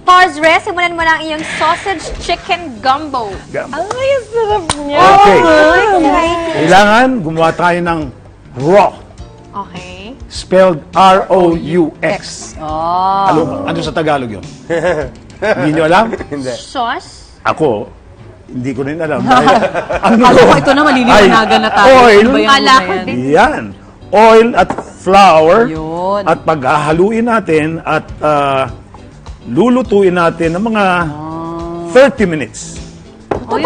Parzre, simulan mo na ang iyong sausage chicken gumbo. Ay, ang sarap niya. Okay. Okay. Kailangan gumawa tayo ng raw. Okay. Spelled R-O-U-X. Oh. Ano sa Tagalog yun? Hindi nyo alam? Sauce? Ako, hindi ko rin alam. Dahil ang Akala ko ito na maliliwanagan na tayo. Oil. Ano ba yung Kala una ko yan? din. Yan. Oil at flour. Yun. At paghahaluin natin at lulutuin natin ng mga 30 minutes. Totoo?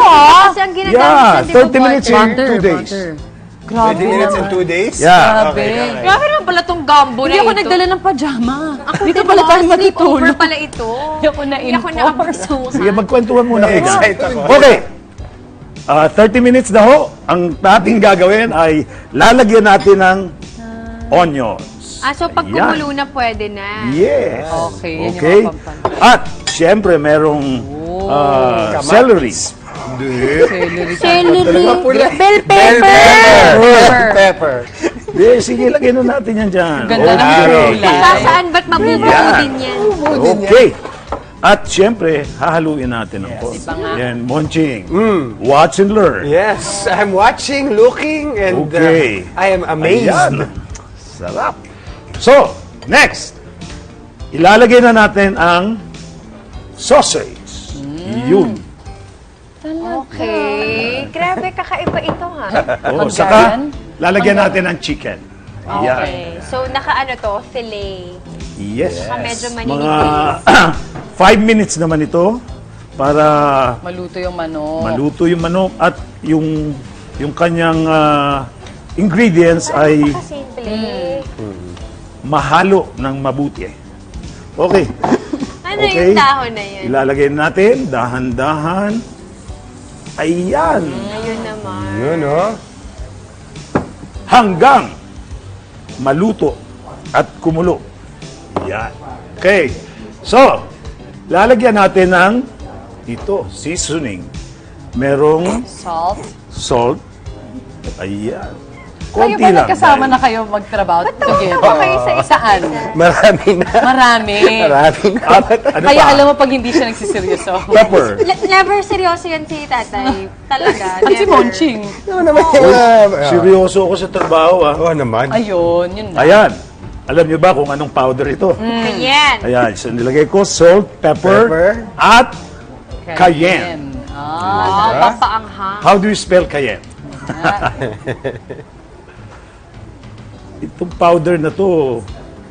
Kasi ang ginagamit Yeah, dyan, di ba, 30 minutes in butter? 2 days. Grabe 20 minutes in naman. 2 days? Yeah. Grabe. Grabe naman pala itong gumbo na Hindi ako ito. nagdala ng pajama. Dito Din, pala tayo sleepover matutulog. pala ito. Hindi ako na-inform. Sige, magkwentuhan muna kayo. Excited ako. Okay. 30 minutes na ho. Ang ating gagawin ay lalagyan natin ng onions. So pag Yan. kumulo na, pwede na. Yes. Okay, yan yung Okay. mga pampano. At, syempre, merong celery. Celery. pula. Bell pepper. Pepper. Sige, lagyan na natin yan dyan. Ganda ng kulay. Saan ba't mabubuo Yan. din yan? Okay. At syempre, hahaluin natin ang konti. Yan, Monching. Watch and learn. Yes, I'm watching, looking, and Okay. I am amazed. Ayan. Sarap. So, next. Ilalagay na natin ang sausage. Yun. Okay. Grabe, kakaiba ito ha. Saka, lalagyan natin ang chicken. Yan. Okay. So, naka-ano to? Filet. Yes. Saka medyo Mga maninipis. 5 minutes naman ito para Maluto yung manok. maluto yung manok at yung kanyang ingredients ay Simple. mahalo ng mabuti. Okay. Ano Okay. yung dahon na yun? Ilalagay natin dahan-dahan. Ayan. Ayun naman. Yun, oh. Hanggang maluto at kumulo. Yan. Okay. So, lalagyan natin ng ito, seasoning. Merong Salt. salt. Ayan. Kayo Konti ba lang. nagkasama na kayo magtrabaho together? Okay, sa isa. Saan? Marami na. Marami. Marami na. At ano Kaya pa? alam mo pag hindi siya nagsiseryoso. Pepper. Never seryoso yan si tatay. Talaga. At si never. Monching. Ano naman yung... Seryoso ako sa trabaho, Oo naman. Ayun, yun na. Ayan. Alam niyo ba kung anong powder ito? Ayan. Ayan. So, nilagay ko salt, pepper, Pepper. at cayenne. Papaanghang. How do you spell cayenne? Itong powder na to,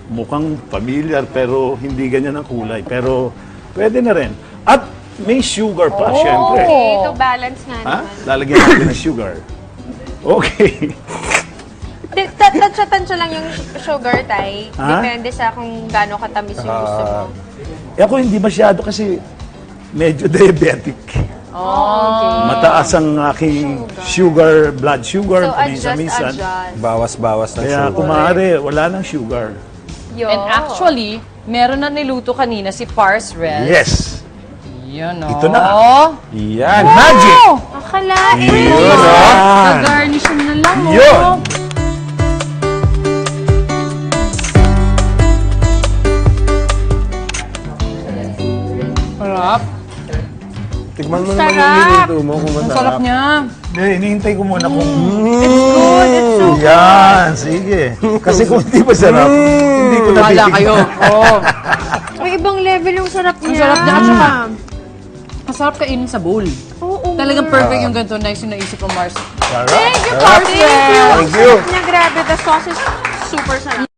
mukhang familiar pero hindi ganyan ang kulay. Pero pwede na rin. At may sugar pa, syempre. Okay, ito balance nga Ha? naman. Lalagyan natin ng sugar. Okay. Tansya-tansya lang yung sugar, tay. Ha? Depende sa kung gaano katamis yung gusto mo. Ako hindi masyado kasi medyo diabetic. Mataas ang aking sugar, blood sugar, So, minsan-minsan. adjust. Bawas-bawas na Kaya sugar. kumare, wala nang sugar. Yun. And actually, meron na niluto kanina si Pars Red. Yes. Yun, Ito na. Yan. Magic! Akalain. Yan. Garnish na lang. Yun. Sarap. Tikman mo naman yung Sarap. minuto mo kung Ang masarap. sarap niya. Hindi, hinihintay ko muna kung... Good, it's so Yan, sige. Kasi kung hindi pa sarap, hindi ko Wala natitikman. kayo. Oh. May ibang level yung sarap niya. Ang sarap niya. At saka, masarap kainin sa bowl. Oo. Talagang perfect yung ganito. Nice yung naisip ng Mars. Thank you, Sarap. Thank you. Thank you. Ang sarap niya, grabe. The sauce is super sarap.